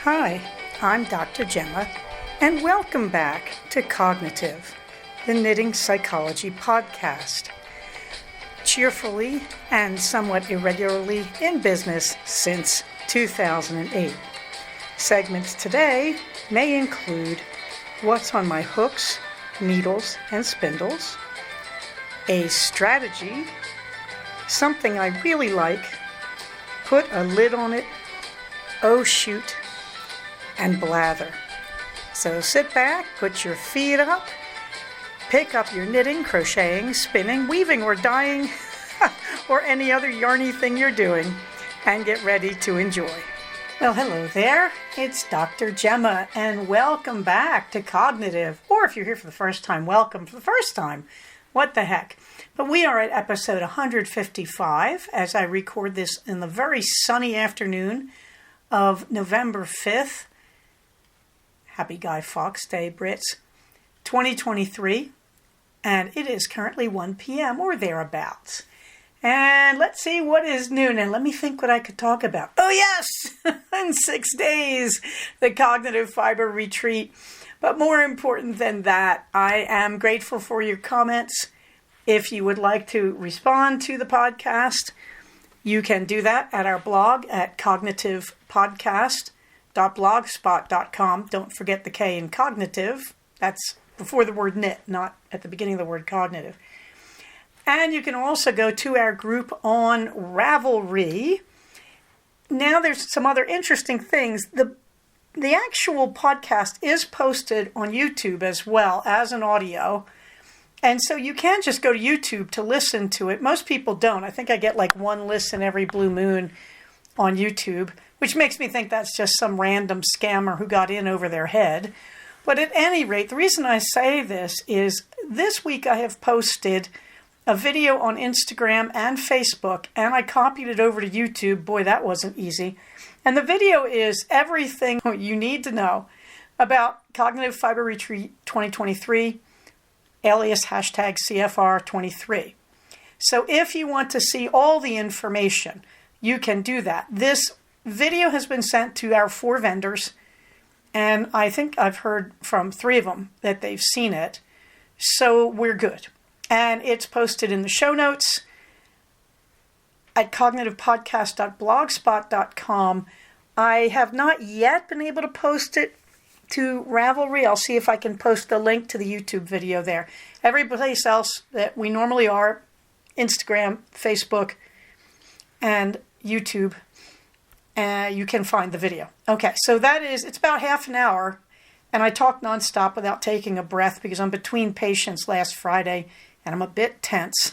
Hi, I'm Dr. Gemma, and welcome back to Cognitive, the Knitting Psychology podcast. Cheerfully and somewhat irregularly in business since 2008. Segments today may include what's on my hooks, needles, and spindles, a strategy, something I really like, put a lid on it, oh shoot, and blather. So sit back, put your feet up, pick up your knitting, crocheting, spinning, weaving, or dyeing, or any other yarny thing you're doing, and get ready to enjoy. Well, hello there. It's Dr. Gemma, and welcome back to Cognitive. Or if you're here for the first time, welcome for the first time. What the heck? But we are at episode 155 as I record this in the very sunny afternoon of November 5th. Happy Guy Fawkes Day, Brits, 2023, and it is currently 1 p.m. or thereabouts. And let's see what is new. And let me think what I could talk about. Oh yes, in 6 days, the Cognitive Fiber Retreat. But more important than that, I am grateful for your comments. If you would like to respond to the podcast, you can do that at our blog at cognitivepodcast.blogspot.com. Don't forget the K in cognitive. That's before the word knit, not at the beginning of the word cognitive. And you can also go to our group on Ravelry. Now there's some other interesting things. The actual podcast is posted on YouTube as well as an audio. And so you can just go to YouTube to listen to it. Most people don't. I think I get like one listen every blue moon on YouTube, which makes me think that's just some random scammer who got in over their head. But at any rate, the reason I say this is this week I have posted a video on Instagram and Facebook, and I copied it over to YouTube. Boy, that wasn't easy. And the video is everything you need to know about Cognitive Fiber Retreat 2023, alias hashtag CFR23. So if you want to see all the information, you can do that. This video has been sent to our 4 vendors, and I think I've heard from 3 of them that they've seen it. So we're good. And it's posted in the show notes at cognitivepodcast.blogspot.com. I have not yet been able to post it to Ravelry. I'll see if I can post the link to the YouTube video there. Every place else that we normally are, Instagram, Facebook, and YouTube, you can find the video. Okay, so it's about half an hour, and I talk nonstop without taking a breath because I'm between patients last Friday, and I'm a bit tense.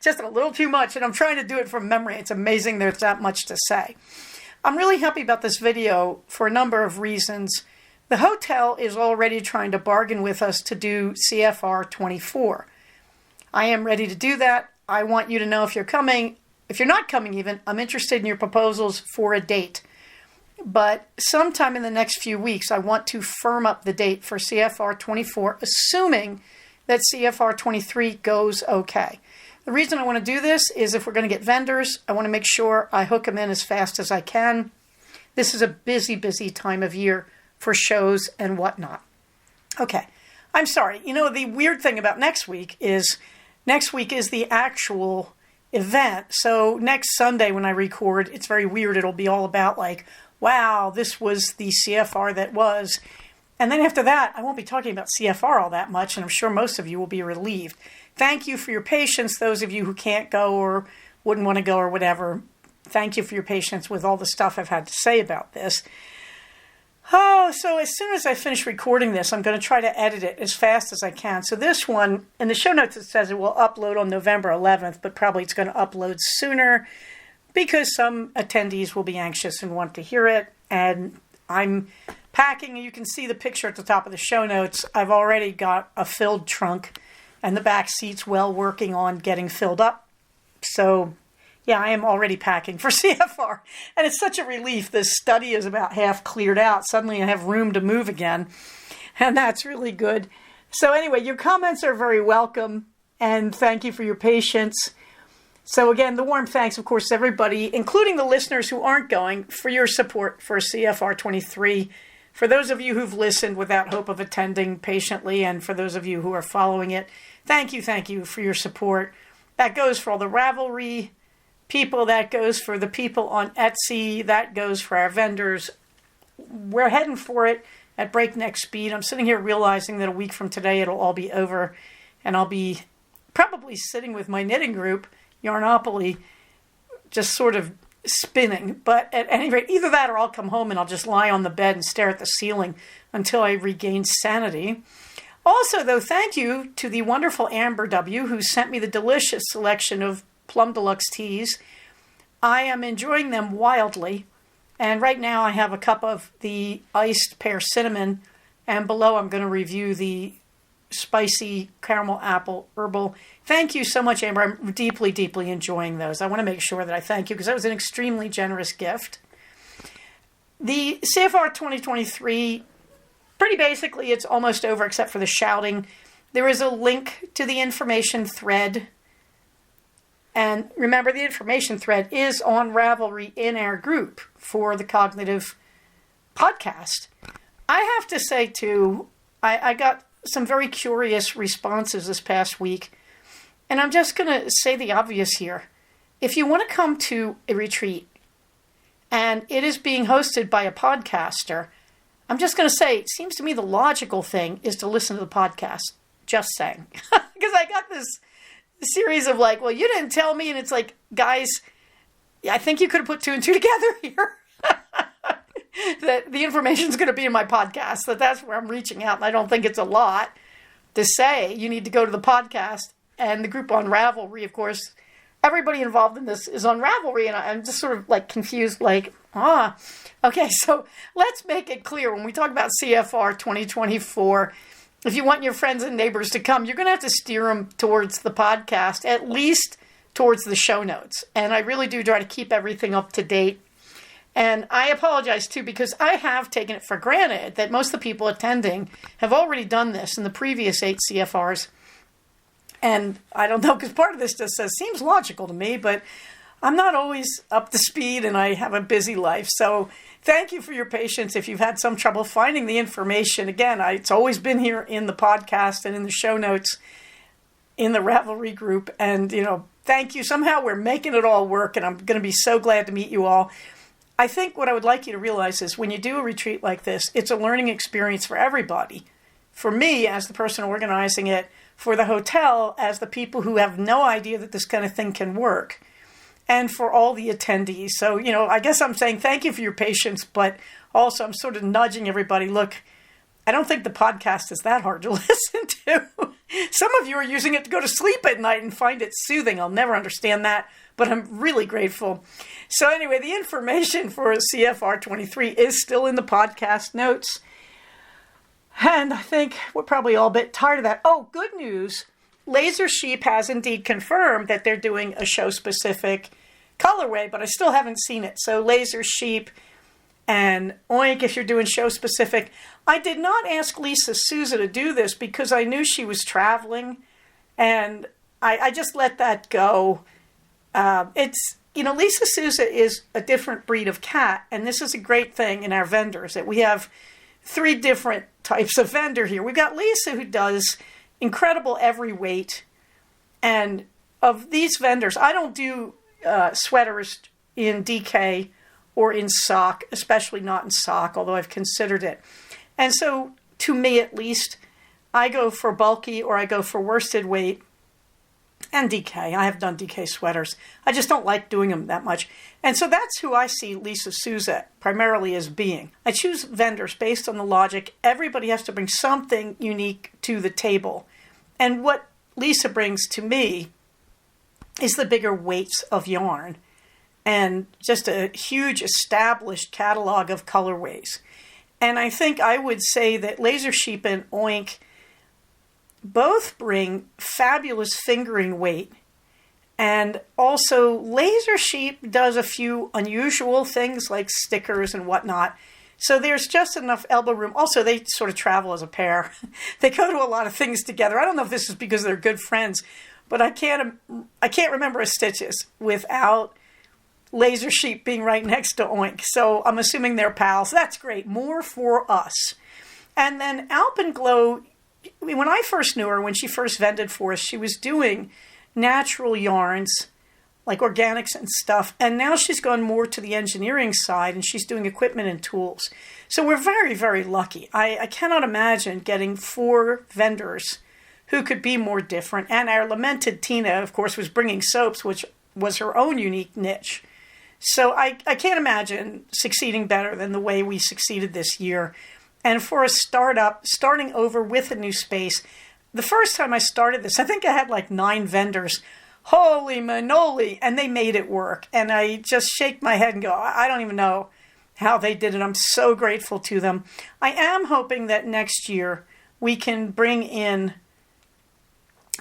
Just a little too much, and I'm trying to do it from memory. It's amazing there's that much to say. I'm really happy about this video for a number of reasons. The hotel is already trying to bargain with us to do CFR 24. I am ready to do that. I want you to know if you're coming. If you're not coming even, I'm interested in your proposals for a date. But sometime in the next few weeks, I want to firm up the date for CFR 24, assuming that CFR 23 goes okay. The reason I want to do this is if we're going to get vendors, I want to make sure I hook them in as fast as I can. This is a busy, busy time of year for shows and whatnot. Okay, I'm sorry. You know, the weird thing about next week is the actual event. So next Sunday when I record, it's very weird. It'll be all about like, wow, this was the CFR that was. And then after that, I won't be talking about CFR all that much, and I'm sure most of you will be relieved. Thank you for your patience, those of you who can't go or wouldn't want to go or whatever. Thank you for your patience with all the stuff I've had to say about this. So as soon as I finish recording this, I'm going to try to edit it as fast as I can. So this one, in the show notes it says it will upload on November 11th, but probably it's going to upload sooner because some attendees will be anxious and want to hear it. And I'm packing, and you can see the picture at the top of the show notes. I've already got a filled trunk, and the back seat's well working on getting filled up. So, yeah, I am already packing for CFR. And it's such a relief. This study is about half cleared out. Suddenly I have room to move again. And that's really good. So anyway, your comments are very welcome. And thank you for your patience. So again, the warm thanks, of course, to everybody, including the listeners who aren't going, for your support for CFR 23. For those of you who've listened without hope of attending patiently, and for those of you who are following it, thank you for your support. That goes for all the Ravelry people, that goes for the people on Etsy, that goes for our vendors. We're heading for it at breakneck speed. I'm sitting here realizing that a week from today it'll all be over, and I'll be probably sitting with my knitting group, Yarnopoly, just sort of spinning. But at any rate, either that or I'll come home and I'll just lie on the bed and stare at the ceiling until I regain sanity. Also, though, thank you to the wonderful Amber W., who sent me the delicious selection of Plum Deluxe teas. I am enjoying them wildly. And right now I have a cup of the iced pear cinnamon, and below I'm going to review the spicy caramel apple herbal. Thank you so much, Amber. I'm deeply, deeply enjoying those. I want to make sure that I thank you because that was an extremely generous gift. The CFR 2023, pretty basically, it's almost over except for the shouting. There is a link to the information thread. And remember, the information thread is on Ravelry in our group for the Cognitive podcast. I have to say, too, I got some very curious responses this past week. And I'm just going to say the obvious here. If you want to come to a retreat and it is being hosted by a podcaster, I'm just going to say, it seems to me the logical thing is to listen to the podcast. Just saying. Because I got this series of like, well, you didn't tell me. And it's like, guys, I think you could have put two and two together here. That the information is going to be in my podcast. That's where I'm reaching out. And I don't think it's a lot to say you need to go to the podcast. And the group on Ravelry, of course, everybody involved in this is on Ravelry. And I'm just sort of like confused, like, okay, so let's make it clear when we talk about CFR 2024, if you want your friends and neighbors to come, you're going to have to steer them towards the podcast, at least towards the show notes. And I really do try to keep everything up to date. And I apologize, too, because I have taken it for granted that most of the people attending have already done this in the previous 8 CFRs. And I don't know, because part of this just seems logical to me, but I'm not always up to speed and I have a busy life. So thank you for your patience if you've had some trouble finding the information. Again, it's always been here in the podcast and in the show notes in the Ravelry group. And, thank you. Somehow we're making it all work, and I'm going to be so glad to meet you all. I think what I would like you to realize is when you do a retreat like this, it's a learning experience for everybody. For me, as the person organizing it, for the hotel, as the people who have no idea that this kind of thing can work, and for all the attendees. So, I guess I'm saying thank you for your patience, but also I'm sort of nudging everybody. Look, I don't think the podcast is that hard to listen to. Some of you are using it to go to sleep at night and find it soothing. I'll never understand that, but I'm really grateful. So anyway, the information for CFR 23 is still in the podcast notes. And I think we're probably all a bit tired of that. Oh, good news. Laser Sheep has indeed confirmed that they're doing a show-specific colorway, but I still haven't seen it. So Laser Sheep and Oink, if you're doing show-specific. I did not ask Lisa Souza to do this because I knew she was traveling, and I just let that go. Lisa Souza is a different breed of cat, and this is a great thing in our vendors, that we have 3 different types of vendor here. We've got Lisa, who does incredible every weight, and of these vendors, I don't do sweaters in DK or in sock, especially not in sock, although I've considered it. And so, to me at least, I go for bulky or I go for worsted weight and DK. I have done DK sweaters. I just don't like doing them that much. And so that's who I see Lisa Souza primarily as being. I choose vendors based on the logic. Everybody has to bring something unique to the table. And what Lisa brings to me is the bigger weights of yarn and just a huge established catalog of colorways. And I think I would say that Laser Sheep and Oink both bring fabulous fingering weight. And also Laser Sheep does a few unusual things like stickers and whatnot. So there's just enough elbow room. Also, they sort of travel as a pair. They go to a lot of things together. I don't know if this is because they're good friends, but I can't remember a Stitches without Laser Sheep being right next to Oink. So I'm assuming they're pals. That's great. More for us. And then Alpenglow, when I first knew her, when she first vended for us, she was doing natural yarns, like organics and stuff. And now she's gone more to the engineering side, and she's doing equipment and tools. So we're very, very lucky. I cannot imagine getting 4 vendors who could be more different. And our lamented Tina, of course, was bringing soaps, which was her own unique niche. So I can't imagine succeeding better than the way we succeeded this year. And for a startup, starting over with a new space, the first time I started this, I think I had like 9 vendors. Holy manoli! And they made it work. And I just shake my head and go, I don't even know how they did it. I'm so grateful to them. I am hoping that next year we can bring in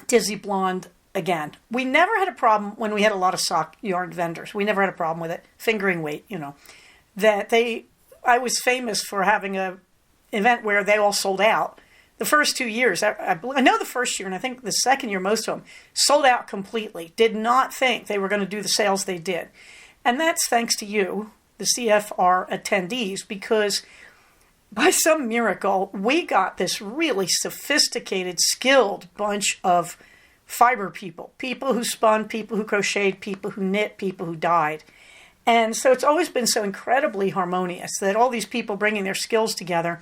Dizzy Blonde again. We never had a problem when we had a lot of sock yarn vendors. We never had a problem with it. Fingering weight, I was famous for having a event where they all sold out. The first 2 years, I know the first year, and I think the second year, most of them sold out completely. Did not think they were going to do the sales they did. And that's thanks to you, the CFR attendees, because by some miracle, we got this really sophisticated, skilled bunch of fiber people who spun, people who crocheted, people who knit, people who dyed. And so it's always been so incredibly harmonious that all these people bringing their skills together.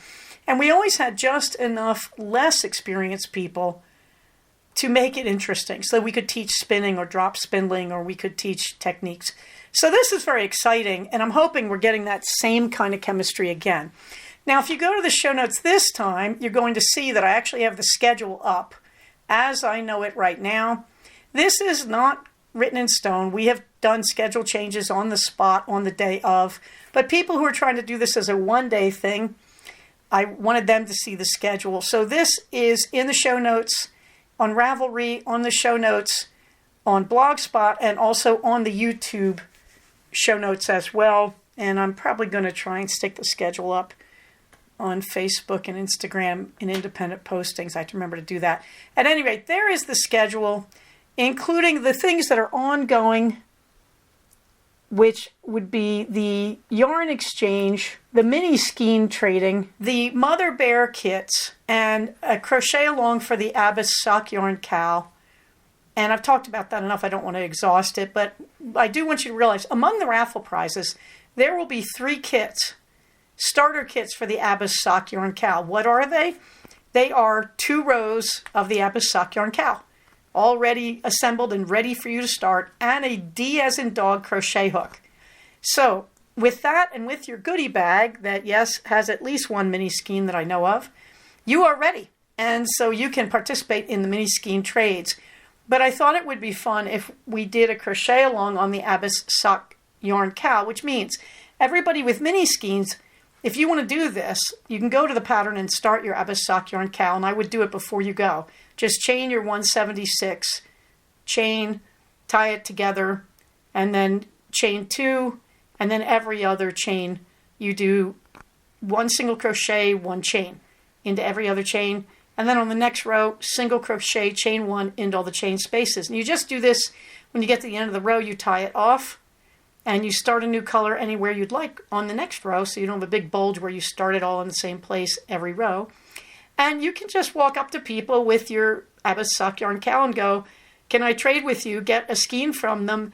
And we always had just enough less experienced people to make it interesting so that we could teach spinning or drop spindling, or we could teach techniques. So this is very exciting, and I'm hoping we're getting that same kind of chemistry again. Now, if you go to the show notes this time, you're going to see that I actually have the schedule up as I know it right now. This is not written in stone. We have done schedule changes on the spot on the day of, but people who are trying to do this as a one-day thing, I wanted them to see the schedule. So this is in the show notes on Ravelry, on the show notes on Blogspot, and also on the YouTube show notes as well. And I'm probably going to try and stick the schedule up on Facebook and Instagram in independent postings. I have to remember to do that. At any rate, there is the schedule, including the things that are ongoing, which would be the yarn exchange, the mini skein trading, the Mother Bear kits, and a crochet along for the Abbas sock yarn cow. And I've talked about that enough. I don't want to exhaust it, but I do want you to realize among the raffle prizes, there will be 3 kits, starter kits for the Abbas sock yarn cow. What are they? They are 2 rows of the Abbas sock yarn cow, already assembled and ready for you to start, and a D as in dog crochet hook. So with that and with your goodie bag that, yes, has at least 1 mini skein that I know of, you are ready. And so you can participate in the mini skein trades. But I thought it would be fun if we did a crochet along on the Abbas sock yarn cow, which means everybody with mini skeins, if you want to do this, you can go to the pattern and start your Abbas sock yarn cow, and I would do it before you go. Just chain your 176, chain, tie it together, and then chain 2, and then every other chain you do 1 single crochet, 1 chain into every other chain, and then on the next row, single crochet, chain 1 into all the chain spaces. And you just do this when you get to the end of the row, you tie it off, and you start a new color anywhere you'd like on the next row, so you don't have a big bulge where you start it all in the same place every row. And you can just walk up to people with your Abbas sock yarn cow and go, can I trade with you, get a skein from them,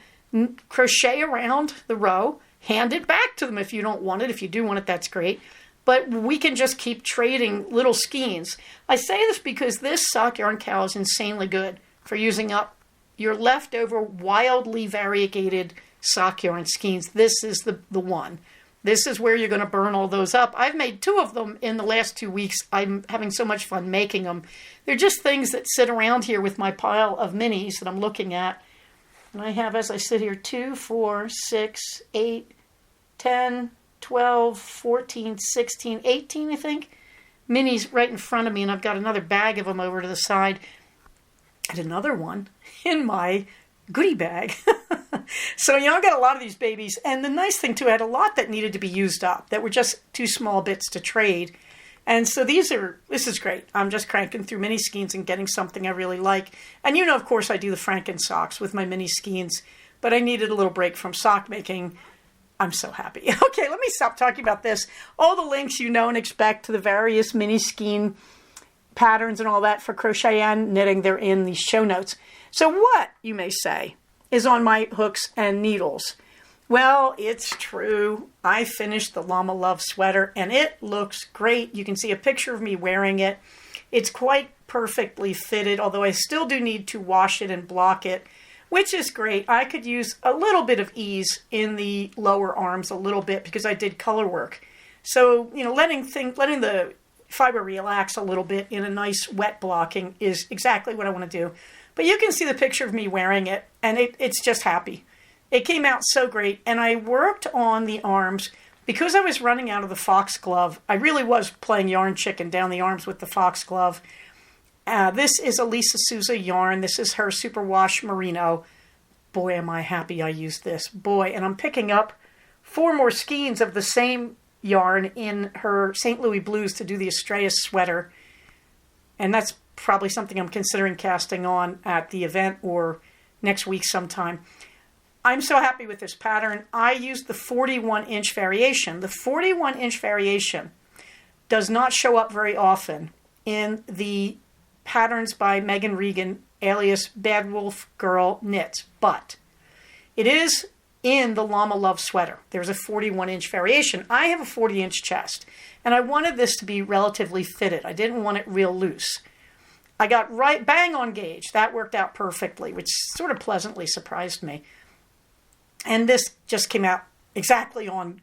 crochet around the row, hand it back to them if you don't want it. If you do want it, that's great. But we can just keep trading little skeins. I say this because this sock yarn cow is insanely good for using up your leftover wildly variegated sock yarn skeins. This is the one. This is where you're going to burn all those up. I've made 2 of them in the last 2 weeks. I'm having so much fun making them. They're just things that sit around here with my pile of minis that I'm looking at. And I have, as I sit here, 2, 4, 6, 8, 10, 12, 14, 16, 18, I think. Minis right in front of me, and I've got another bag of them over to the side. And another one in my goodie bag. So, I've got a lot of these babies. And the nice thing, too, I had a lot that needed to be used up, that were just too small bits to trade. And so this is great. I'm just cranking through mini skeins and getting something I really like. And of course, I do the Franken socks with my mini skeins, but I needed a little break from sock making. I'm so happy. Okay, let me stop talking about this. All the links you know and expect to the various mini skein patterns and all that for Crochet and Knitting, they're in the show notes. So what, you may say, is on my hooks and needles? Well, it's true. I finished the Llama Love sweater and it looks great. You can see a picture of me wearing it. It's quite perfectly fitted, although I still do need to wash it and block it, which is great. I could use a little bit of ease in the lower arms, a little bit, because I did color work. So, letting the fiber relax a little bit in a nice wet blocking is exactly what I want to do. But you can see the picture of me wearing it, and it's just happy. It came out so great, and I worked on the arms. Because I was running out of the foxglove, I really was playing yarn chicken down the arms with the foxglove. This is a Lisa Souza yarn. This is her Superwash Merino. Boy, am I happy I used this. Boy, and I'm picking up 4 more skeins of the same yarn in her St. Louis Blues to do the Estrella sweater. And that's probably something I'm considering casting on at the event or next week sometime. I'm so happy with this pattern. I used the 41-inch variation. The 41-inch variation does not show up very often in the patterns by Megan Regan, alias Bad Wolf Girl Knits, but it is in the Llama Love sweater. There's a 41-inch variation. I have a 40-inch chest, and I wanted this to be relatively fitted. I didn't want it real loose. I got right bang on gauge. That worked out perfectly, which sort of pleasantly surprised me. And this just came out exactly on.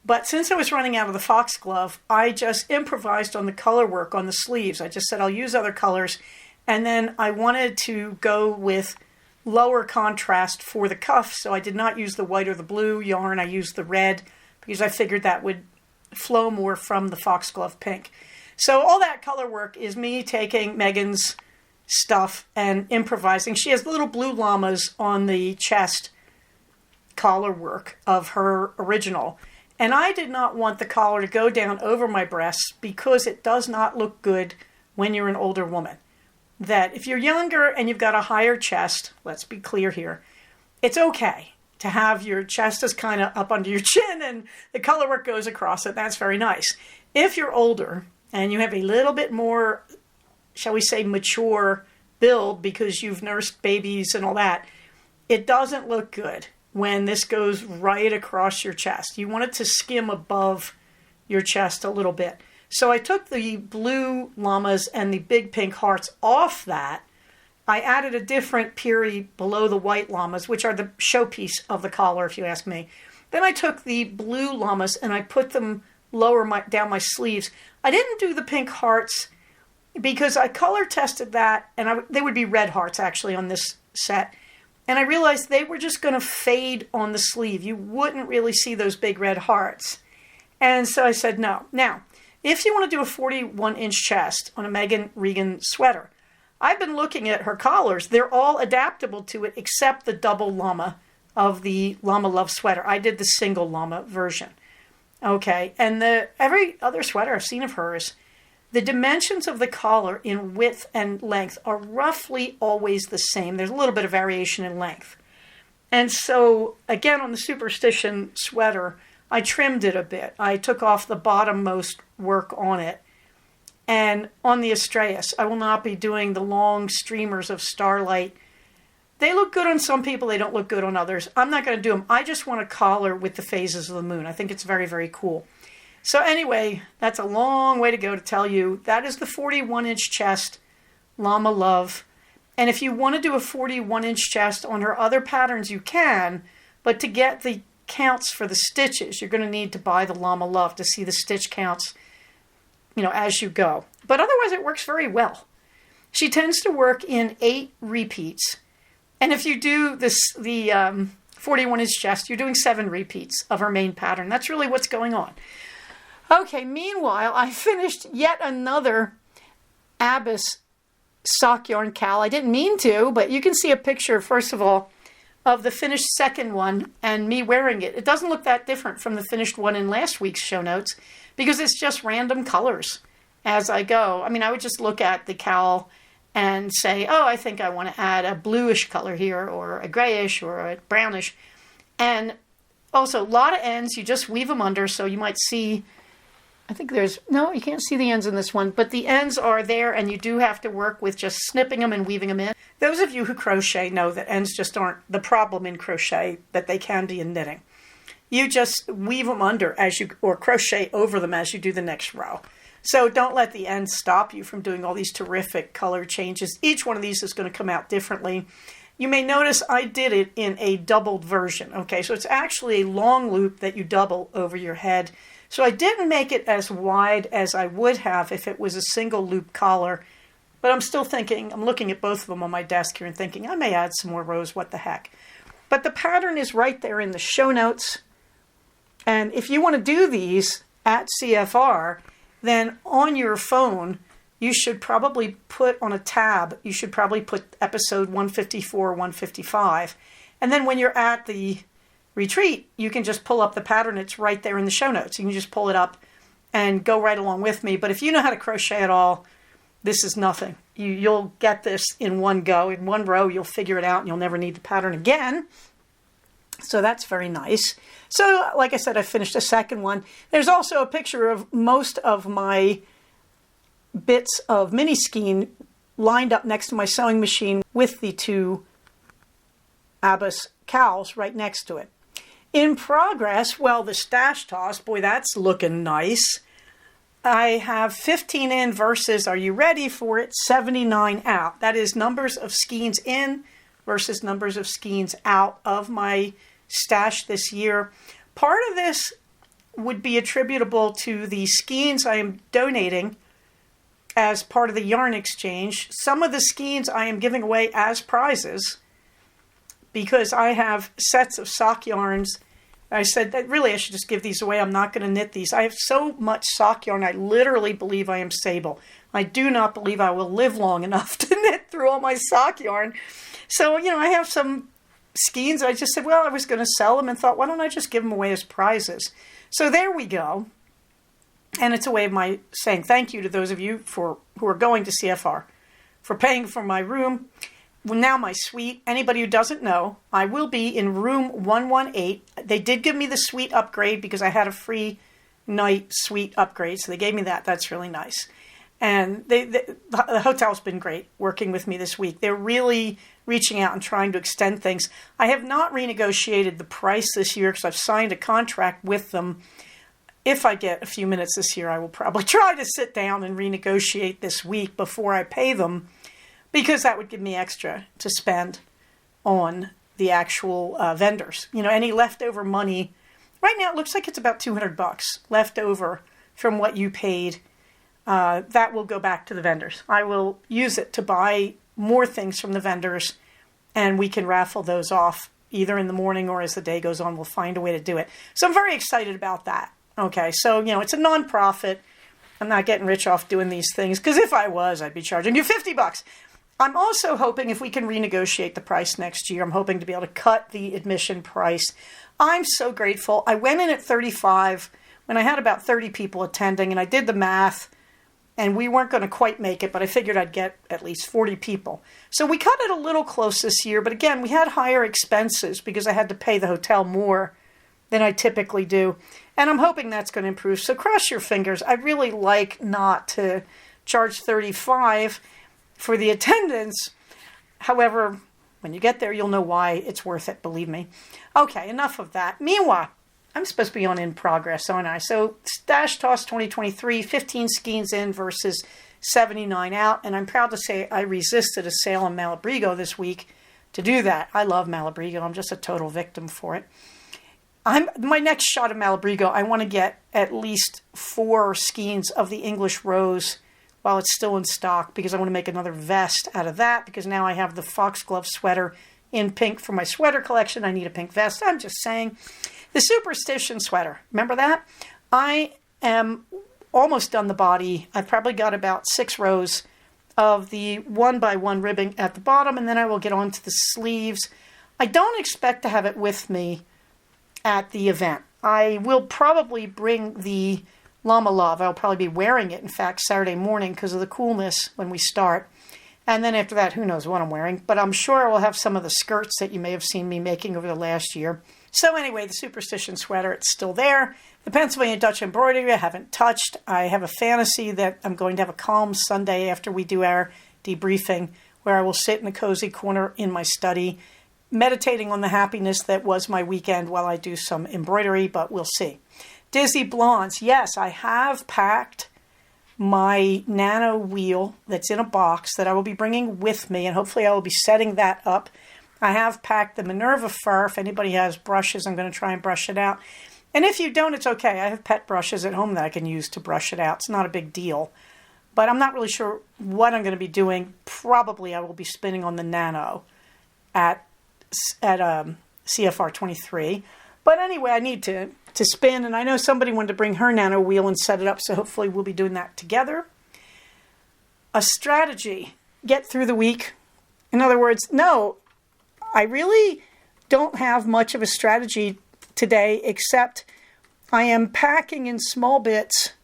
But since I was running out of the foxglove, I just improvised on the color work on the sleeves. I just said I'll use other colors. And then I wanted to go with lower contrast for the cuff, so I did not use the white or the blue yarn. I used the red because I figured that would flow more from the foxglove pink. So all that color work is me taking Megan's stuff and improvising. She has little blue llamas on the chest collar work of her original. And I did not want the collar to go down over my breasts because it does not look good when you're an older woman. That if you're younger and you've got a higher chest, let's be clear here, it's okay to have your chest is kind of up under your chin and the color work goes across it. That's very nice. If you're older and you have a little bit more, shall we say, mature build because you've nursed babies and all that, it doesn't look good when this goes right across your chest. You want it to skim above your chest a little bit. So I took the blue llamas and the big pink hearts off that. I added a different Piri below the white llamas, which are the showpiece of the collar, if you ask me. Then I took the blue llamas and I put them down my sleeves. I didn't do the pink hearts because I color tested that, and they would be red hearts actually on this set. And I realized they were just going to fade on the sleeve. You wouldn't really see those big red hearts. And so I said no. Now, if you want to do a 41-inch chest on a Megan Regan sweater, I've been looking at her collars. They're all adaptable to it except the double llama of the Llama Love sweater. I did the single llama version. Okay, and every other sweater I've seen of hers, the dimensions of the collar in width and length are roughly always the same. There's a little bit of variation in length. And so, again, on the Superstition sweater, I trimmed it a bit. I took off the bottommost work on it. And on the Estrellas, I will not be doing the long streamers of starlight. They look good on some people. They don't look good on others. I'm not going to do them. I just want a collar with the phases of the moon. I think it's very, very cool. So anyway, that's a long way to go to tell you that is the 41-inch chest Llama Love. And if you want to do a 41-inch chest on her other patterns, you can. But to get the counts for the stitches, you're going to need to buy the Llama Love to see the stitch counts, as you go. But otherwise, it works very well. She tends to work in 8 repeats. And if you do the 41-inch chest, you're doing 7 repeats of her main pattern. That's really what's going on. Okay, meanwhile, I finished yet another Abyss sock yarn cal. I didn't mean to, but you can see a picture, first of all, of the finished second one and me wearing it. It doesn't look that different from the finished one in last week's show notes because it's just random colors as I go. I mean, I would just look at the cowl and say, oh, I think I want to add a bluish color here or a grayish or a brownish. And also, a lot of ends, you just weave them under, so you might see, I think no, you can't see the ends in this one, but the ends are there, and you do have to work with just snipping them and weaving them in. Those of you who crochet know that ends just aren't the problem in crochet, that they can be in knitting. You just weave them under or crochet over them as you do the next row. So don't let the ends stop you from doing all these terrific color changes. Each one of these is going to come out differently. You may notice I did it in a doubled version. Okay, so it's actually a long loop that you double over your head. So I didn't make it as wide as I would have if it was a single loop collar. But I'm still thinking, I'm looking at both of them on my desk here and thinking, I may add some more rows, what the heck. But the pattern is right there in the show notes. And if you want to do these at CFR, then on your phone, you should probably put on a tab, you should probably put episode 154, 155. And then when you're at the retreat, you can just pull up the pattern. It's right there in the show notes. You can just pull it up and go right along with me. But if you know how to crochet at all, this is nothing. You'll get this in one go. In one row, you'll figure it out and you'll never need the pattern again. So that's very nice. So like I said, I finished the second one. There's also a picture of most of my bits of mini skein lined up next to my sewing machine with the two Abbas cowls right next to it. In progress, well, the stash toss, boy, that's looking nice. I have 15 in versus, are you ready for it, 79 out. That is numbers of skeins in versus numbers of skeins out of my stash this year. Part of this would be attributable to the skeins I am donating as part of the yarn exchange. Some of the skeins I am giving away as prizes because I have sets of sock yarns. I said that really I should just give these away. I'm not going to knit these. I have so much sock yarn. I literally believe I am Sable. I do not believe I will live long enough to knit through all my sock yarn. So, I have some skeins. I just said, well, I was going to sell them and thought, why don't I just give them away as prizes? So there we go. And it's a way of my saying thank you to those of you who are going to CFR, for paying for my room. Well, now my suite. Anybody who doesn't know, I will be in room 118. They did give me the suite upgrade because I had a free night suite upgrade. So they gave me that. That's really nice. And the hotel's been great working with me this week. They're really reaching out and trying to extend things. I have not renegotiated the price this year because I've signed a contract with them. If I get a few minutes this year, I will probably try to sit down and renegotiate this week before I pay them, because that would give me extra to spend on the actual vendors. Any leftover money. Right now, it looks like it's about $200 left over from what you paid. That will go back to the vendors. I will use it to buy more things from the vendors, and we can raffle those off either in the morning or as the day goes on. We'll find a way to do it. So I'm very excited about that. Okay, so, it's a nonprofit. I'm not getting rich off doing these things, because if I was, I'd be charging you $50. I'm also hoping if we can renegotiate the price next year, I'm hoping to be able to cut the admission price. I'm so grateful. I went in at 35 when I had about 30 people attending, and I did the math, and we weren't going to quite make it, but I figured I'd get at least 40 people. So we cut it a little close this year, but again, we had higher expenses because I had to pay the hotel more than I typically do. And I'm hoping that's going to improve. So cross your fingers. I'd really like not to charge $35 for the attendance. However, when you get there, you'll know why it's worth it, believe me. Okay, enough of that. Meanwhile, I'm supposed to be on In Progress, aren't I? So Stash Toss 2023, 15 skeins in versus 79 out. And I'm proud to say I resisted a sale on Malabrigo this week to do that. I love Malabrigo. I'm just a total victim for it. My next shot of Malabrigo, I want to get at least 4 skeins of the English Rose while it's still in stock, because I want to make another vest out of that, because now I have the foxglove sweater in pink for my sweater collection. I need a pink vest. I'm just saying. The Superstition sweater, remember that? I am almost done the body. I've probably got about 6 rows of the 1x1 ribbing at the bottom, and then I will get on to the sleeves. I don't expect to have it with me at the event. I will probably bring the Llama Love. I'll probably be wearing it, in fact, Saturday morning because of the coolness when we start. And then after that, who knows what I'm wearing. But I'm sure I will have some of the skirts that you may have seen me making over the last year. So anyway, the Superstition sweater, it's still there. The Pennsylvania Dutch embroidery I haven't touched. I have a fantasy that I'm going to have a calm Sunday after we do our debriefing, where I will sit in a cozy corner in my study, meditating on the happiness that was my weekend while I do some embroidery, but we'll see. Disney Blondes. Yes, I have packed my nano wheel that's in a box that I will be bringing with me, and hopefully I will be setting that up. I have packed the Minerva fur. If anybody has brushes, I'm going to try and brush it out. And if you don't, it's okay. I have pet brushes at home that I can use to brush it out. It's not a big deal. But I'm not really sure what I'm going to be doing. Probably I will be spinning on the nano at CFR 23. But anyway, I need to spin, and I know somebody wanted to bring her nano wheel and set it up, so hopefully we'll be doing that together. A strategy. Get through the week. In other words, no, I really don't have much of a strategy today, except I am packing in small bits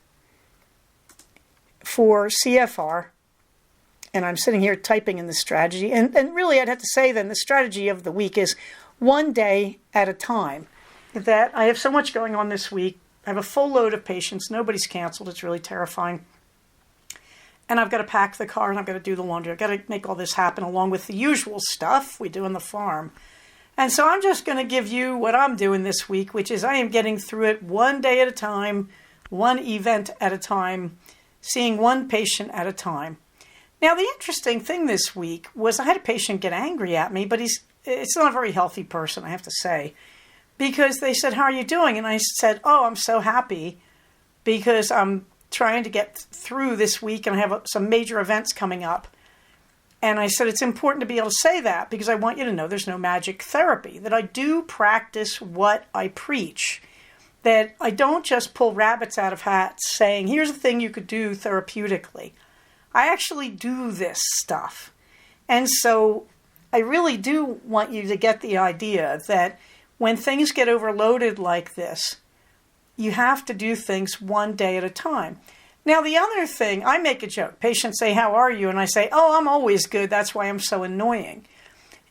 for CFR, and I'm sitting here typing in the strategy. And really, I'd have to say then the strategy of the week is one day at a time. That I have so much going on this week. I have a full load of patients. Nobody's canceled. It's really terrifying. And I've got to pack the car, and I've got to do the laundry. I've got to make all this happen along with the usual stuff we do on the farm. And so I'm just going to give you what I'm doing this week, which is I am getting through it one day at a time, one event at a time, seeing one patient at a time. Now, the interesting thing this week was I had a patient get angry at me, but it's not a very healthy person, I have to say. Because they said, how are you doing? And I said, oh, I'm so happy because I'm trying to get through this week and I have some major events coming up. And I said, it's important to be able to say that because I want you to know there's no magic therapy, that I do practice what I preach, that I don't just pull rabbits out of hats saying, here's the thing you could do therapeutically. I actually do this stuff. And so I really do want you to get the idea that when things get overloaded like this, you have to do things one day at a time. Now, the other thing, I make a joke. Patients say, how are you? And I say, oh, I'm always good. That's why I'm so annoying.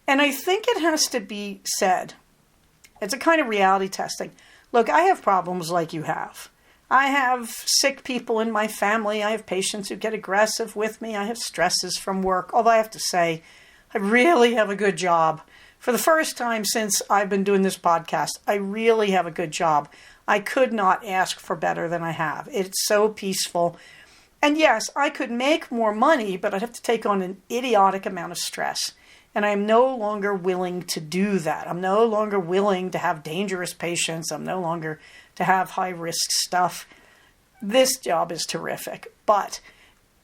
And I think it has to be said. It's a kind of reality testing. Look, I have problems like you have. I have sick people in my family. I have patients who get aggressive with me. I have stresses from work. Although I have to say, I really have a good job. For the first time since I've been doing this podcast, I really have a good job. I could not ask for better than I have. It's so peaceful. And yes, I could make more money, but I'd have to take on an idiotic amount of stress. And I'm no longer willing to do that. I'm no longer willing to have dangerous patients. I'm no longer to have high-risk stuff. This job is terrific. But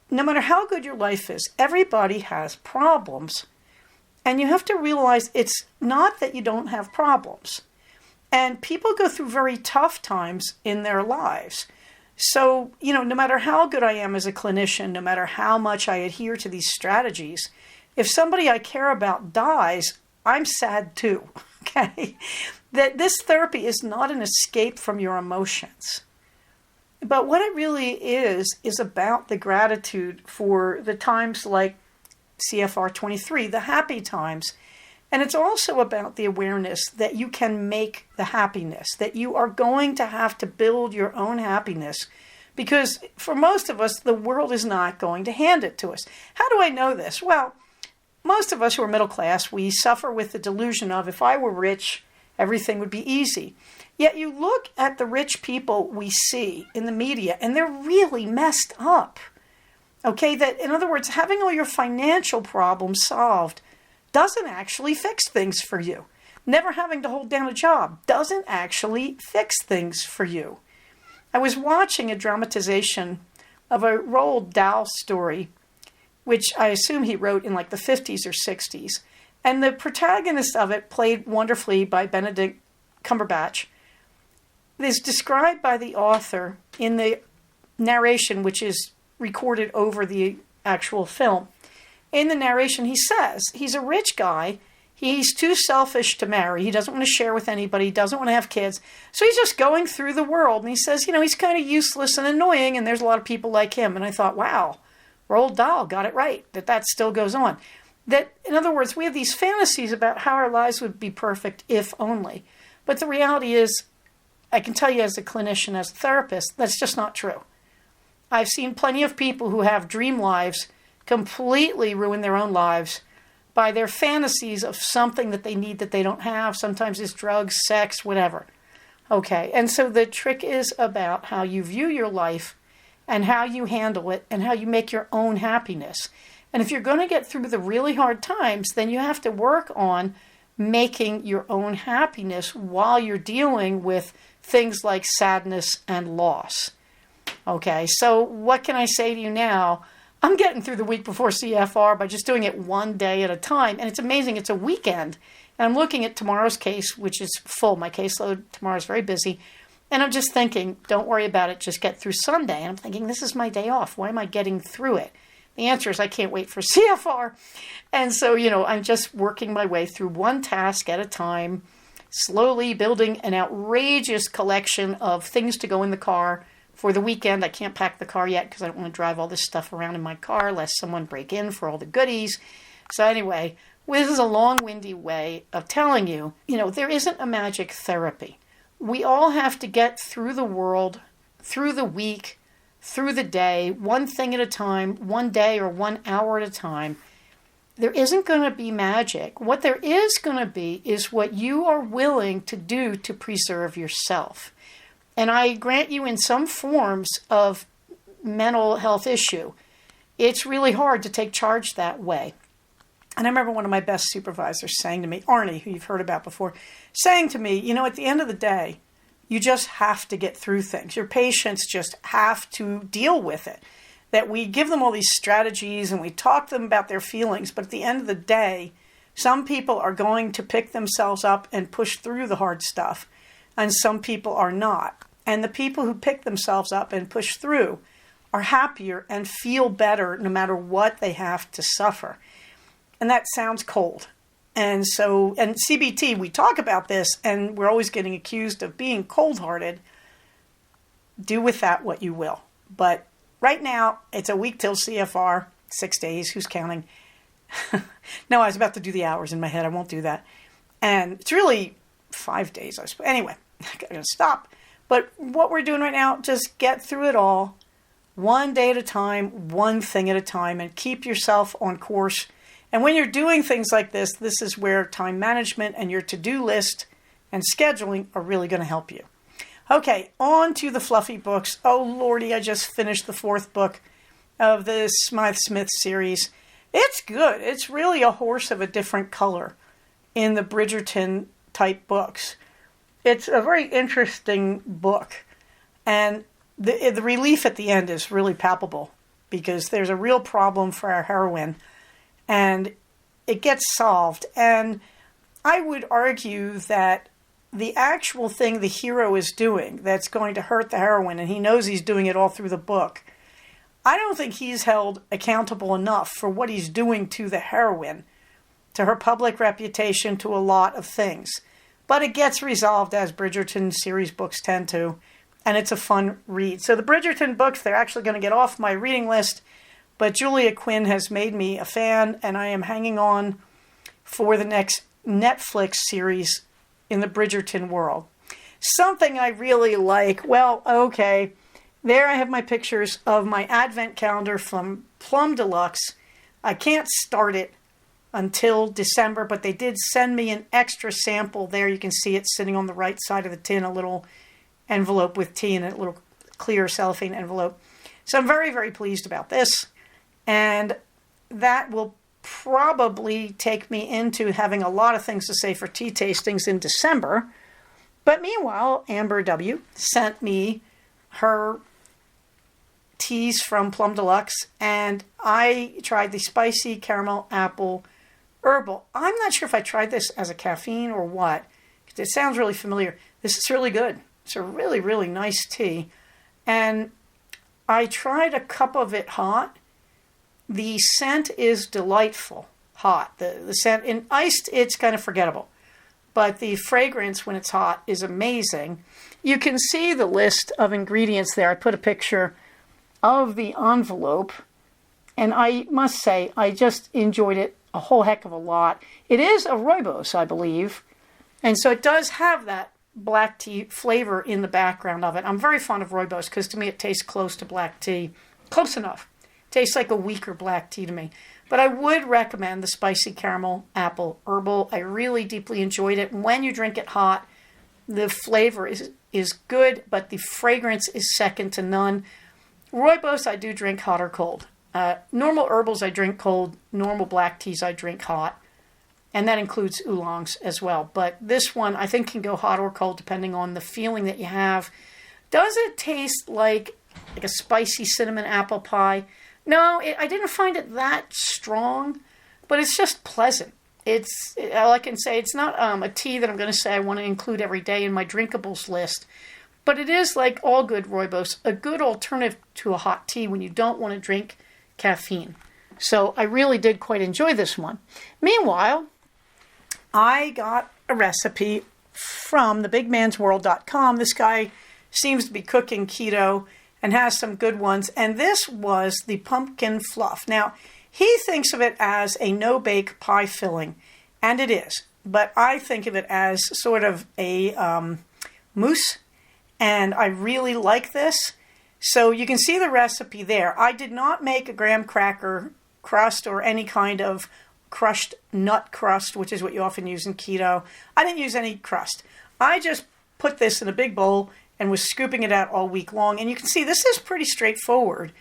no matter how good your life is, everybody has problems. And you have to realize it's not that you don't have problems. And people go through very tough times in their lives. So, no matter how good I am as a clinician, no matter how much I adhere to these strategies, if somebody I care about dies, I'm sad too, okay? That this therapy is not an escape from your emotions. But what it really is about the gratitude for the times like CFR 23, the happy times. And it's also about the awareness that you can make the happiness, that you are going to have to build your own happiness. Because for most of us, the world is not going to hand it to us. How do I know this? Well, most of us who are middle class, we suffer with the delusion of if I were rich, everything would be easy. Yet you look at the rich people we see in the media, and they're really messed up. Okay, that in other words, having all your financial problems solved doesn't actually fix things for you. Never having to hold down a job doesn't actually fix things for you. I was watching a dramatization of a Roald Dahl story, which I assume he wrote in like the 50s or 60s. And the protagonist of it, played wonderfully by Benedict Cumberbatch, is described by the author in the narration, which is recorded over the actual film. In the narration, he says he's a rich guy. He's too selfish to marry. He doesn't want to share with anybody. He doesn't want to have kids. So he's just going through the world. And he says, he's kind of useless and annoying, and there's a lot of people like him. And I thought, wow, Roald Dahl got it right, that still goes on. That, in other words, we have these fantasies about how our lives would be perfect if only. But the reality is, I can tell you as a clinician, as a therapist, that's just not true. I've seen plenty of people who have dream lives completely ruin their own lives by their fantasies of something that they need that they don't have. Sometimes it's drugs, sex, whatever. Okay, and so the trick is about how you view your life and how you handle it and how you make your own happiness. And if you're going to get through the really hard times, then you have to work on making your own happiness while you're dealing with things like sadness and loss. Okay, so what can I say to you now? I'm getting through the week before CFR by just doing it one day at a time. And it's amazing. It's a weekend. And I'm looking at tomorrow's case, which is full. My caseload tomorrow is very busy. And I'm just thinking, don't worry about it. Just get through Sunday. And I'm thinking, this is my day off. Why am I getting through it? The answer is I can't wait for CFR. And so, I'm just working my way through one task at a time, slowly building an outrageous collection of things to go in the car. For the weekend, I can't pack the car yet because I don't want to drive all this stuff around in my car lest someone break in for all the goodies. So anyway, this is a long-winded way of telling you, there isn't a magic therapy. We all have to get through the world, through the week, through the day, one thing at a time, one day or 1 hour at a time. There isn't going to be magic. What there is going to be is what you are willing to do to preserve yourself. And I grant you in some forms of mental health issue, it's really hard to take charge that way. And I remember one of my best supervisors saying to me, Arnie, who you've heard about before, saying to me, at the end of the day, you just have to get through things. Your patients just have to deal with it. That we give them all these strategies and we talk to them about their feelings, but at the end of the day, some people are going to pick themselves up and push through the hard stuff, and some people are not. And the people who pick themselves up and push through are happier and feel better no matter what they have to suffer. And that sounds cold. And CBT, we talk about this, and we're always getting accused of being cold-hearted. Do with that what you will. But right now, it's a week till CFR, 6 days. Who's counting? No, I was about to do the hours in my head. I won't do that. And it's really 5 days, I suppose. Anyway, I'm going to stop. But what we're doing right now, just get through it all, one day at a time, one thing at a time, and keep yourself on course. And when you're doing things like this, this is where time management and your to-do list and scheduling are really going to help you. Okay, on to the fluffy books. Oh, Lordy, I just finished the 4th book of the Smythe Smith series. It's good. It's really a horse of a different color in the Bridgerton type books. It's a very interesting book, and the relief at the end is really palpable because there's a real problem for our heroine, and it gets solved. And I would argue that the actual thing the hero is doing that's going to hurt the heroine, and he knows he's doing it all through the book, I don't think he's held accountable enough for what he's doing to the heroine, to her public reputation, to a lot of things. But it gets resolved as Bridgerton series books tend to, and it's a fun read. So the Bridgerton books, they're actually going to get off my reading list, but Julia Quinn has made me a fan, and I am hanging on for the next Netflix series in the Bridgerton world. Something I really like, well, okay, there I have my pictures of my advent calendar from Plum Deluxe. I can't start it until December, but they did send me an extra sample there. You can see it sitting on the right side of the tin, a little envelope with tea in it, a little clear cellophane envelope. So I'm very, very pleased about this. And that will probably take me into having a lot of things to say for tea tastings in December. But meanwhile, Amber W. sent me her teas from Plum Deluxe, and I tried the spicy caramel apple herbal. I'm not sure if I tried this as a caffeine or what. It sounds really familiar. This is really good. It's a really, really nice tea. And I tried a cup of it hot. The scent is delightful. hot. The scent in iced, it's kind of forgettable. But the fragrance when it's hot is amazing. You can see the list of ingredients there. I put a picture of the envelope, and I must say I just enjoyed it a whole heck of a lot. It is a rooibos, I believe, and so it does have that black tea flavor in the background of it. I'm very fond of rooibos because to me it tastes close to black tea. Close enough. Tastes like a weaker black tea to me. But I would recommend the spicy caramel apple herbal. I really deeply enjoyed it. When you drink it hot, the flavor is good, but the fragrance is second to none. Rooibos I do drink hot or cold. Normal herbals I drink cold. Normal black teas I drink hot. And that includes oolongs as well. But this one I think can go hot or cold depending on the feeling that you have. Does it taste like a spicy cinnamon apple pie? No, I didn't find it that strong, but it's just pleasant. All I can say, it's not a tea that I'm going to say I want to include every day in my drinkables list, but it is, like all good rooibos, a good alternative to a hot tea when you don't want to drink caffeine. So I really did quite enjoy this one. Meanwhile, I got a recipe from thebigmansworld.com. This guy seems to be cooking keto and has some good ones. And this was the pumpkin fluff. Now, he thinks of it as a no-bake pie filling, and it is. But I think of it as sort of a mousse, and I really like this. So you can see the recipe there. I did not make a graham cracker crust or any kind of crushed nut crust, which is what you often use in keto. I didn't use any crust. I just put this in a big bowl and was scooping it out all week long. And you can see this is pretty straightforward.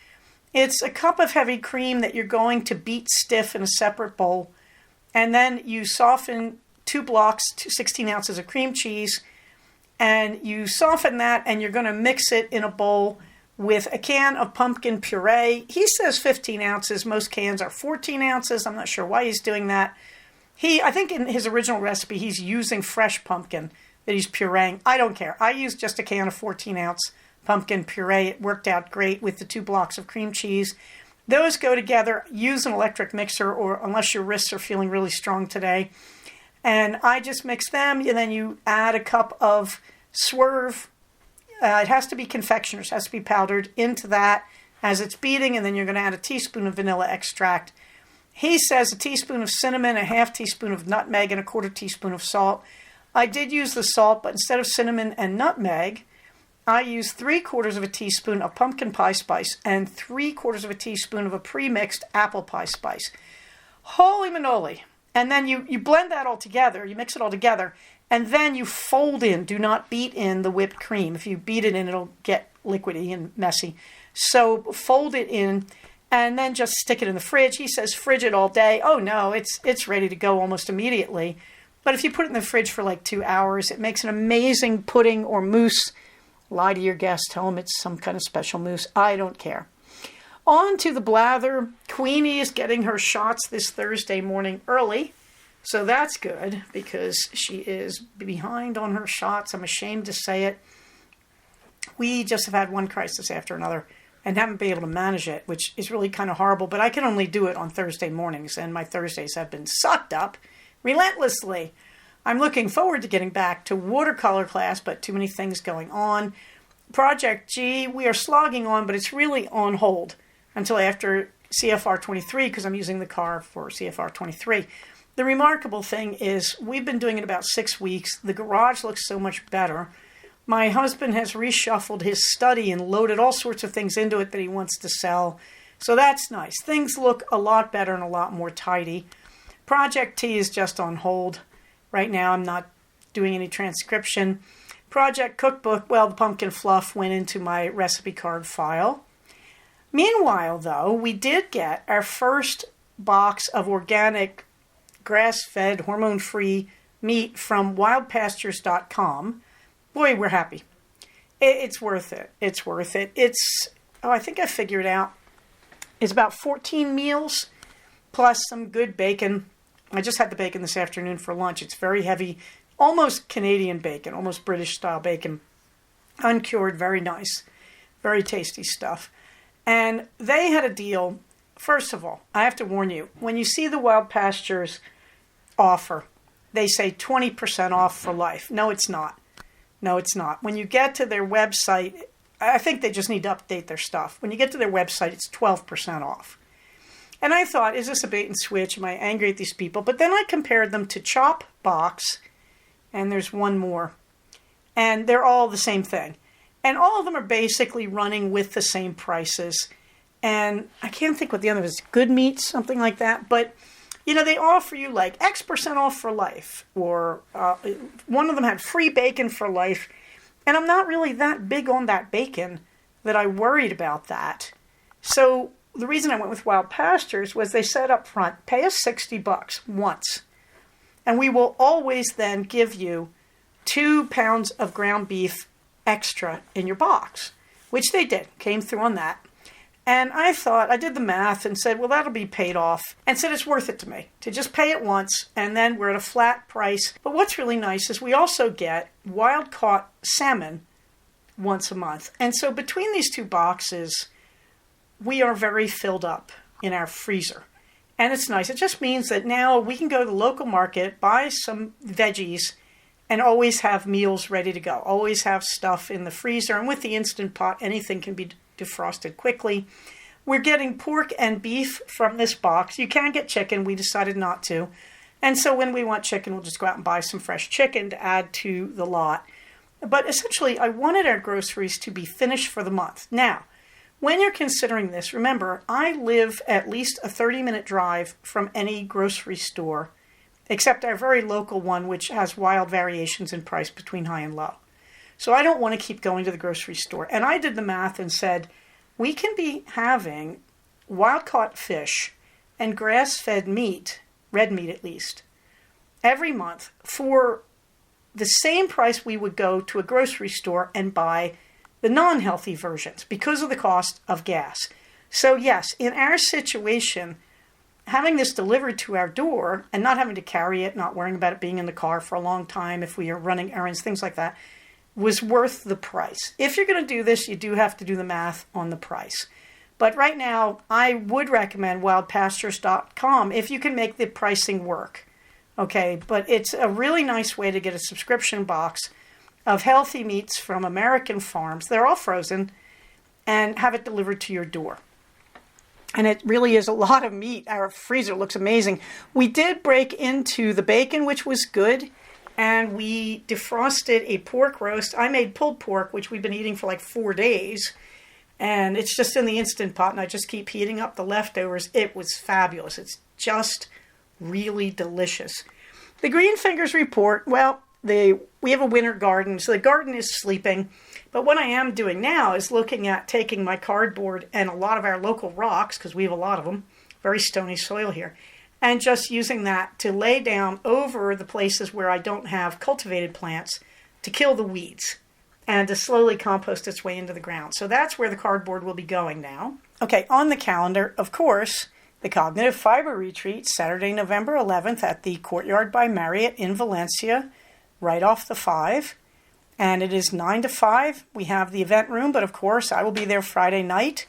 It's a cup of heavy cream that you're going to beat stiff in a separate bowl. And then you soften 2 blocks, 16 ounces of cream cheese. And you soften that and you're going to mix it in a bowl with a can of pumpkin puree. He says 15 ounces. Most cans are 14 ounces. I'm not sure why he's doing that. I think in his original recipe, he's using fresh pumpkin that he's pureeing. I don't care. I used just a can of 14-ounce pumpkin puree. It worked out great with the 2 blocks of cream cheese. Those go together. Use an electric mixer, or unless your wrists are feeling really strong today. And I just mix them, and then you add a cup of Swerve. It has to be confectioner's, it has to be powdered into that as it's beating, and then you're going to add a teaspoon of vanilla extract. He says a teaspoon of cinnamon, a half teaspoon of nutmeg, and a 1/4 teaspoon of salt. I did use the salt, but instead of cinnamon and nutmeg, I used 3/4 of a teaspoon of pumpkin pie spice and 3/4 of a teaspoon of a pre-mixed apple pie spice. Holy manoli. And then you blend that all together, you mix it all together, and then you fold in, do not beat in the whipped cream. If you beat it in, it'll get liquidy and messy. So fold it in and then just stick it in the fridge. He says fridge it all day. Oh no, it's ready to go almost immediately. But if you put it in the fridge for like 2 hours, it makes an amazing pudding or mousse. Lie to your guests, tell them it's some kind of special mousse. I don't care. On to the blather. Queenie is getting her shots this Thursday morning early. So that's good because she is behind on her shots. I'm ashamed to say it. We just have had one crisis after another and haven't been able to manage it, which is really kind of horrible. But I can only do it on Thursday mornings, and my Thursdays have been sucked up relentlessly. I'm looking forward to getting back to watercolor class, but too many things going on. Project G, we are slogging on, but it's really on hold until after CFR 23 because I'm using the car for CFR 23. The remarkable thing is we've been doing it about 6 weeks. The garage looks so much better. My husband has reshuffled his study and loaded all sorts of things into it that he wants to sell. So that's nice. Things look a lot better and a lot more tidy. Project T is just on hold. Right now I'm not doing any transcription. Project Cookbook, well, the pumpkin fluff went into my recipe card file. Meanwhile, though, we did get our first box of organic grass-fed, hormone-free meat from wildpastures.com. Boy, we're happy. It's worth it. It's worth it. I think I figured out, it's about 14 meals plus some good bacon. I just had the bacon this afternoon for lunch. It's very heavy, almost Canadian bacon, almost British-style bacon. Uncured, very nice, very tasty stuff. And they had a deal first of all, I have to warn you, when you see the Wild Pastures offer, they say 20% off for life. No, it's not. No, it's not. When you get to their website, I think they just need to update their stuff. When you get to their website, it's 12% off. And I thought, is this a bait and switch? Am I angry at these people? But then I compared them to Chop Box, and there's one more. And they're all the same thing. And all of them are basically running with the same prices. And I can't think what the other is, Good Meat, something like that. But, you know, they offer you like X% off for life. Or one of them had free bacon for life. And I'm not really that big on that bacon that I worried about that. So the reason I went with Wild Pastures was they said up front, pay us $60 once. And we will always then give you 2 pounds of ground beef extra in your box, which they did, came through on that. And I thought, I did the math and said, well, that'll be paid off. And said it's worth it to me to just pay it once, and then we're at a flat price. But what's really nice is we also get wild-caught salmon once a month. And so between these 2 boxes, we are very filled up in our freezer. And it's nice. It just means that now we can go to the local market, buy some veggies, and always have meals ready to go. Always have stuff in the freezer. And with the Instant Pot, anything can be defrosted quickly. We're getting pork and beef from this box. You can get chicken. We decided not to. And so when we want chicken, we'll just go out and buy some fresh chicken to add to the lot. But essentially, I wanted our groceries to be finished for the month. Now, when you're considering this, remember, I live at least a 30-minute drive from any grocery store, except our very local one, which has wild variations in price between high and low. So I don't want to keep going to the grocery store. And I did the math and said, we can be having wild-caught fish and grass-fed meat, red meat at least, every month for the same price we would go to a grocery store and buy the non-healthy versions because of the cost of gas. So yes, in our situation, having this delivered to our door and not having to carry it, not worrying about it being in the car for a long time if we are running errands, things like that, was worth the price. If you're going to do this, you do have to do the math on the price. But right now, I would recommend wildpastures.com if you can make the pricing work. Okay, but it's a really nice way to get a subscription box of healthy meats from American farms. They're all frozen, and have it delivered to your door. And it really is a lot of meat. Our freezer looks amazing. We did break into the bacon, which was good. And we defrosted a pork roast. I made pulled pork, which we've been eating for like 4 days. And it's just in the Instant Pot, and I just keep heating up the leftovers. It was fabulous. It's just really delicious. The Green Fingers report, well, we have a winter garden, so the garden is sleeping. But what I am doing now is looking at taking my cardboard and a lot of our local rocks, because we have a lot of them, very stony soil here, and just using that to lay down over the places where I don't have cultivated plants to kill the weeds and to slowly compost its way into the ground. So that's where the cardboard will be going now. Okay, on the calendar, of course, the Cognitive Fiber Retreat, Saturday, November 11th at the Courtyard by Marriott in Valencia, right off the 5. And it is 9 to 5. We have the event room, but of course I will be there Friday night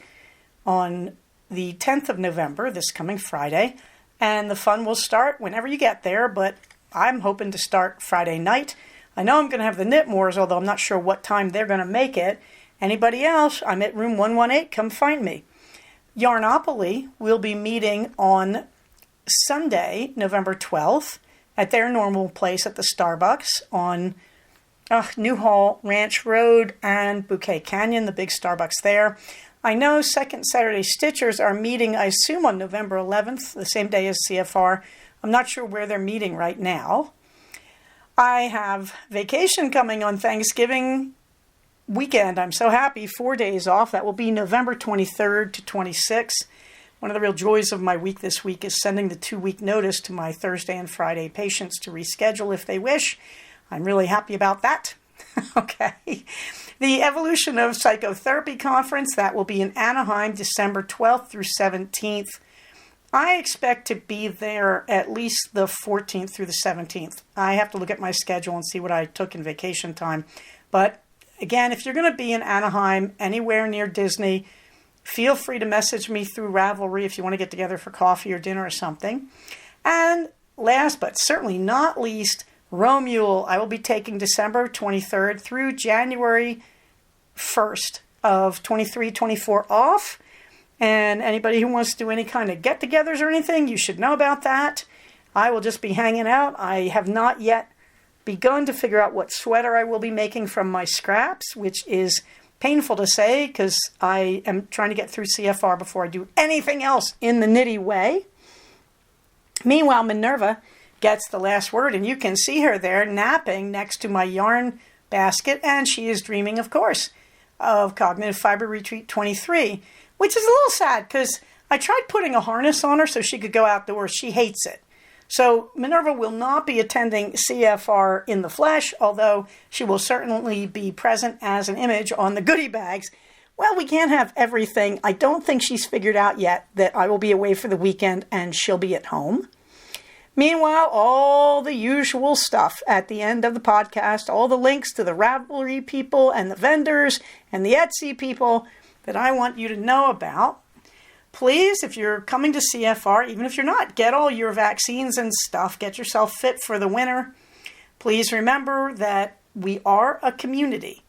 on the 10th of November, this coming Friday. And the fun will start whenever you get there, but I'm hoping to start Friday night. I know I'm going to have the Knitmores, although I'm not sure what time they're going to make it. Anybody else, I'm at room 118. Come find me. Yarnopoly will be meeting on Sunday, November 12th, at their normal place at the Starbucks on Newhall Ranch Road and Bouquet Canyon, the big Starbucks there. I know Second Saturday Stitchers are meeting, I assume, on November 11th, the same day as CFR. I'm not sure where they're meeting right now. I have vacation coming on Thanksgiving weekend. I'm so happy. 4 days off. That will be November 23rd to 26th. One of the real joys of my week this week is sending the 2-week notice to my Thursday and Friday patients to reschedule if they wish. I'm really happy about that. Okay. The Evolution of Psychotherapy Conference, that will be in Anaheim, December 12th through 17th. I expect to be there at least the 14th through the 17th. I have to look at my schedule and see what I took in vacation time. But again, if you're going to be in Anaheim, anywhere near Disney, Feel free to message me through Ravelry if you want to get together for coffee or dinner or something. And last but certainly not least, Romule. I will be taking December 23rd through January 1st of 23-24 off. And anybody who wants to do any kind of get-togethers or anything, you should know about that. I will just be hanging out. I have not yet begun to figure out what sweater I will be making from my scraps, which is painful to say because I am trying to get through CFR before I do anything else in the nitty way. Meanwhile, Minerva gets the last word, and you can see her there napping next to my yarn basket, and she is dreaming, of course, of Cognitive Fiber Retreat 23, which is a little sad because I tried putting a harness on her so she could go outdoors. She hates it. So Minerva will not be attending CFR in the flesh, although she will certainly be present as an image on the goodie bags. Well, we can't have everything. I don't think she's figured out yet that I will be away for the weekend and she'll be at home. Meanwhile, all the usual stuff at the end of the podcast, all the links to the Ravelry people and the vendors and the Etsy people that I want you to know about. Please, if you're coming to CFR, even if you're not, get all your vaccines and stuff. Get yourself fit for the winter. Please remember that we are a community.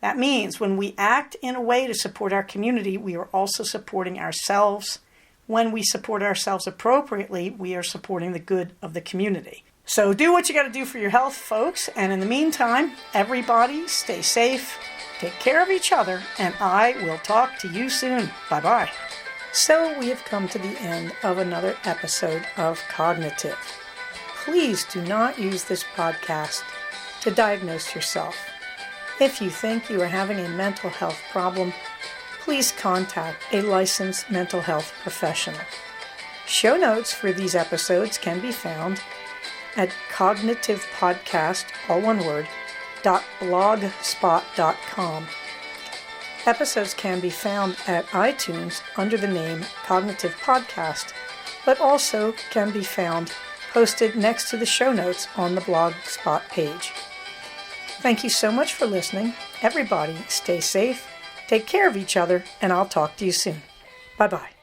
That means when we act in a way to support our community, we are also supporting ourselves. When we support ourselves appropriately, we are supporting the good of the community. So do what you got to do for your health, folks. And in the meantime, everybody stay safe, take care of each other, and I will talk to you soon. Bye-bye. So we have come to the end of another episode of Cognitive. Please do not use this podcast to diagnose yourself. If you think you are having a mental health problem, please contact a licensed mental health professional. Show notes for these episodes can be found at cognitivepodcast, all one word, .blogspot.com. Episodes can be found at iTunes under the name Cognitive Podcast, but also can be found posted next to the show notes on the Blogspot page. Thank you so much for listening. Everybody, stay safe, take care of each other, and I'll talk to you soon. Bye-bye.